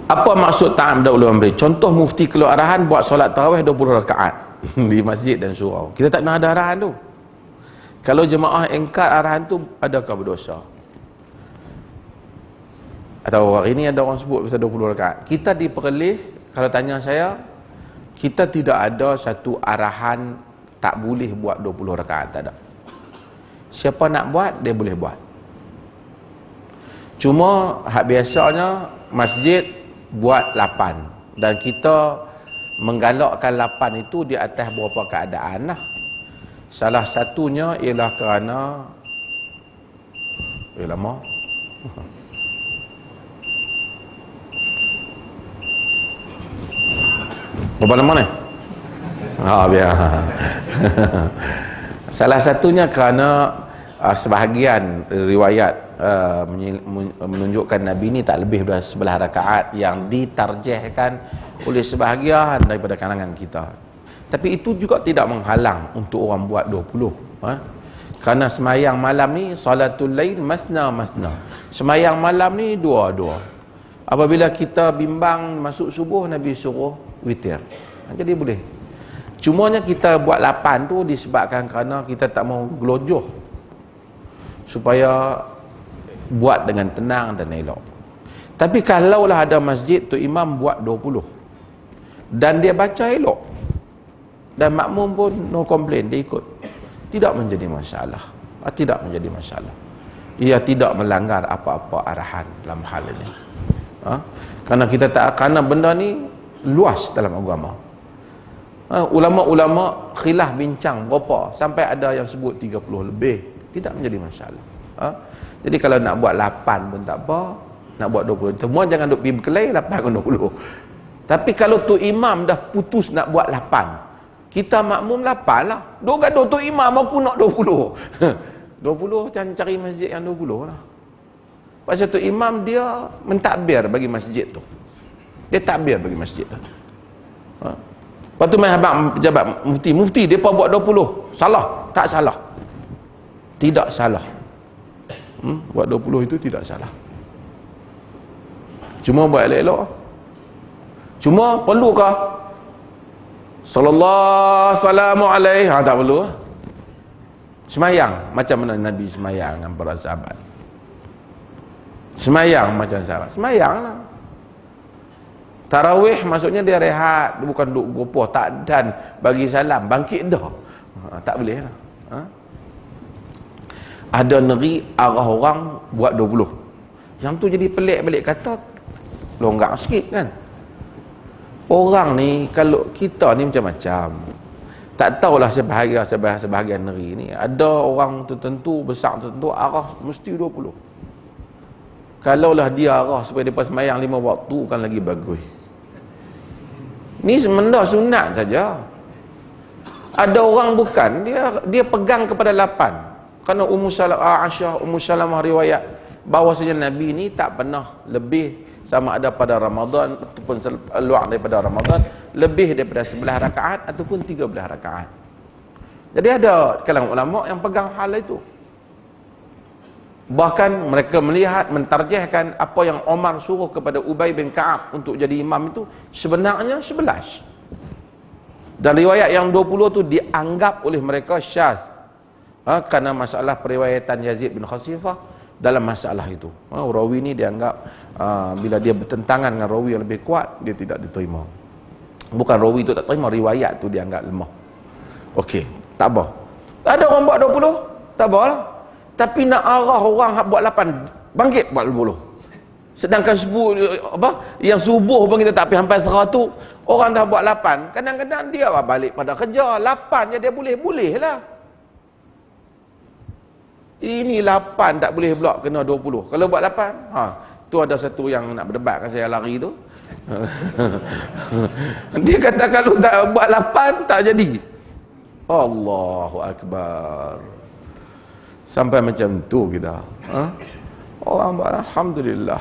Apa maksud ta'amda ulul amri? Contoh mufti keluar arahan buat solat tarawih 20 rakaat di masjid dan surau. Kita tak pernah ada arahan tu. Kalau jemaah engkar arahan tu, adakah berdosa? Atau hari ini ada orang sebut pasal 20 rakaat. Kita di Perlis, kalau tanya saya, kita tidak ada satu arahan tak boleh buat 20 rakaat, tak ada. Siapa nak buat, dia boleh buat. Cuma hak biasanya masjid buat 8 dan kita menggalakkan 8 itu di atas beberapa keadaan lah. Salah satunya ialah kerana lama berapa lama ni? Biar salah satunya kerana sebahagian riwayat menunjukkan Nabi ni tak lebih dari 11 rakaat yang ditarjihkan oleh sebahagian daripada kalangan kita. Tapi itu juga tidak menghalang untuk orang buat 20. Kerana semayang malam ni salatul lail masna masna. Semayang malam ni dua-dua. Apabila kita bimbang masuk subuh, Nabi suruh witir. Jadi boleh. Cumanya kita buat 8 tu disebabkan kerana kita tak mau gelojoh, supaya buat dengan tenang dan elok. Tapi kalaulah ada masjid tu imam buat 20 dan dia baca elok dan makmum pun no complain, dia ikut, tidak menjadi masalah. Tidak menjadi masalah. Ia tidak melanggar apa-apa arahan dalam hal ini. Kerana kita tak, kerana benda ni luas dalam agama. Ulama-ulama khilaf bincang berapa, sampai ada yang sebut 30 lebih, tidak menjadi masalah. Jadi kalau nak buat 8 pun tak apa, nak buat 20, semua jangan duk pergi berkelahi 8 ke 20. Tapi kalau tu imam dah putus nak buat 8, kita makmum 8 lah. Duk gaduh tu imam aku nak 20. 20 cari masjid yang 20 lah. Pasal tu imam dia mentakbir bagi masjid tu. Dia takbir bagi masjid tu. Lepas tu main habang pejabat mufti depa buat 20. Salah? Tak salah. Tidak salah. Buat 20 itu tidak salah. Cuma buat elok-elok. Cuma perlukah sallallahu alaihi tak perlu. Semayang macam mana Nabi semayang dengan para sahabat. Semayang macam sahabat. Semayang lah. Tarawih maksudnya dia rehat, dia bukan duduk gopoh, tak dan bagi salam, bangkit dah. Tak boleh lah. Ada negeri arah orang buat 20. Yang tu jadi pelik balik kata, longgak sikit kan. Orang ni, kalau kita ni macam-macam. Tak tahulah sebahagian negeri ni. Ada orang tertentu, besar tertentu, arah mesti 20. Kalaulah dia arah supaya dia semayang 5 waktu, kan lagi bagus. Ni semenda sunat saja. Ada orang bukan, dia pegang kepada 8. Kerana Ummu Salamah riwayat bahawasanya Nabi ni tak pernah lebih, sama ada pada Ramadan ataupun luar daripada Ramadan, lebih daripada 11 rakaat ataupun 13 rakaat. Jadi ada kalangan ulama yang pegang hal itu. Bahkan mereka melihat, mentarjihkan apa yang Omar suruh kepada Ubay bin Ka'ab untuk jadi imam itu sebenarnya 11. Dan riwayat yang 20 tu dianggap oleh mereka syaz. Kerana masalah periwayatan Yazid bin Khasifah dalam masalah itu. Rawi ni dianggap bila dia bertentangan dengan rawi yang lebih kuat, dia tidak diterima. Bukan rawi itu tak terima, riwayat tu dianggap lemah. Okey, tak apa. Ada orang buat 20, tak apa lah. Tapi nak arah orang buat 8, bangkit buat 20. Sedangkan yang subuh pun kita tak pergi sampai 100, orang dah buat 8. Kadang-kadang dia balik pada kerja, 8 je dia boleh lah. Ini 8 tak boleh pula kena 20. Kalau buat 8, tu ada satu yang nak berdebat dengan saya lari tu. Dia kata kalau tak buat 8 tak jadi. Allahu Akbar. Sampai macam tu kita. Orang buat alhamdulillah.